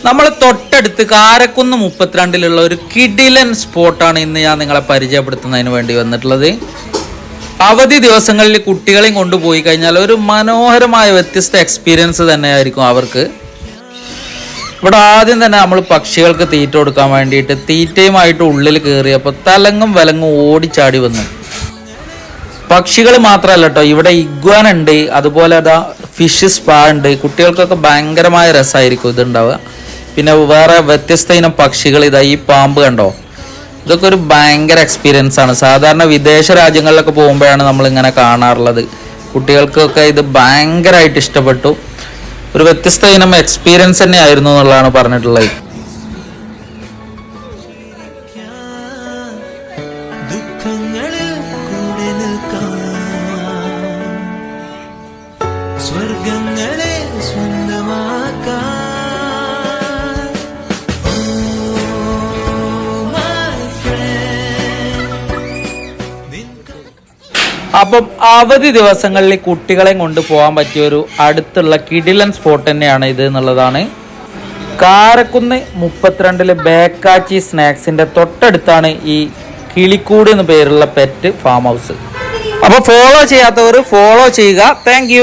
നമ്മൾ തൊട്ടടുത്ത് കാരക്കുന്ന് 32-ലുള്ള ഒരു കിടിലൻ സ്പോട്ടാണ് ഇന്ന് ഞാൻ നിങ്ങളെ പരിചയപ്പെടുത്തുന്നതിന് വേണ്ടി വന്നിട്ടുള്ളത്. അവധി ദിവസങ്ങളിൽ കുട്ടികളെയും കൊണ്ടുപോയി കഴിഞ്ഞാൽ ഒരു മനോഹരമായ വ്യത്യസ്ത എക്സ്പീരിയൻസ് തന്നെയായിരിക്കും അവർക്ക്. ഇവിടെ ആദ്യം തന്നെ നമ്മൾ പക്ഷികൾക്ക് തീറ്റ കൊടുക്കാൻ വേണ്ടിയിട്ട് തീറ്റയുമായിട്ട് ഉള്ളിൽ കയറിയപ്പോൾ തലങ്ങും വിലങ്ങും ഓടിച്ചാടി വന്നു. പക്ഷികൾ മാത്രമല്ല കേട്ടോ, ഇവിടെ ഇഗ്വാന ഉണ്ട്, അതുപോലെ അതാ ഫിഷ് സ്പാ ഉണ്ട്. കുട്ടികൾക്കൊക്കെ ഭയങ്കരമായ രസമായിരിക്കും ഇതുണ്ടാവുക. പിന്നെ വേറെ വ്യത്യസ്ത ഇനം പക്ഷികൾ, ഇതാ ഈ പാമ്പ് കണ്ടോ, ഇതൊക്കെ ഒരു ഭയങ്കര എക്സ്പീരിയൻസ് ആണ്. സാധാരണ വിദേശ രാജ്യങ്ങളിലൊക്കെ പോകുമ്പോഴാണ് നമ്മൾ ഇങ്ങനെ കാണാറുള്ളത്. കുട്ടികൾക്കൊക്കെ ഇത് ഭയങ്കരമായിട്ട് ഇഷ്ടപ്പെട്ടു. ഒരു വ്യത്യസ്ത ഇനം എക്സ്പീരിയൻസ് തന്നെ ആയിരുന്നു എന്നുള്ളതാണ് പറഞ്ഞിട്ടുള്ളത്. സ്വർഗങ്ങളെ സ്വന്തമാക്കാൻ അപ്പം അവധി ദിവസങ്ങളിൽ കുട്ടികളെ കൊണ്ടുപോകാൻ പറ്റിയൊരു അടുത്തുള്ള കിടിലൻ സ്പോട്ട് തന്നെയാണ് ഇത് എന്നുള്ളതാണ്. കാരക്കുന്ന് 32-ലെ ബേക്കാച്ചി സ്നാക്സിന്റെ തൊട്ടടുത്താണ് ഈ കിളിക്കൂട് എന്ന് പേരുള്ള പെറ്റ് ഫാം ഹൗസ്. അപ്പോൾ ഫോളോ ചെയ്യാത്തവർ ഫോളോ ചെയ്യുക. താങ്ക്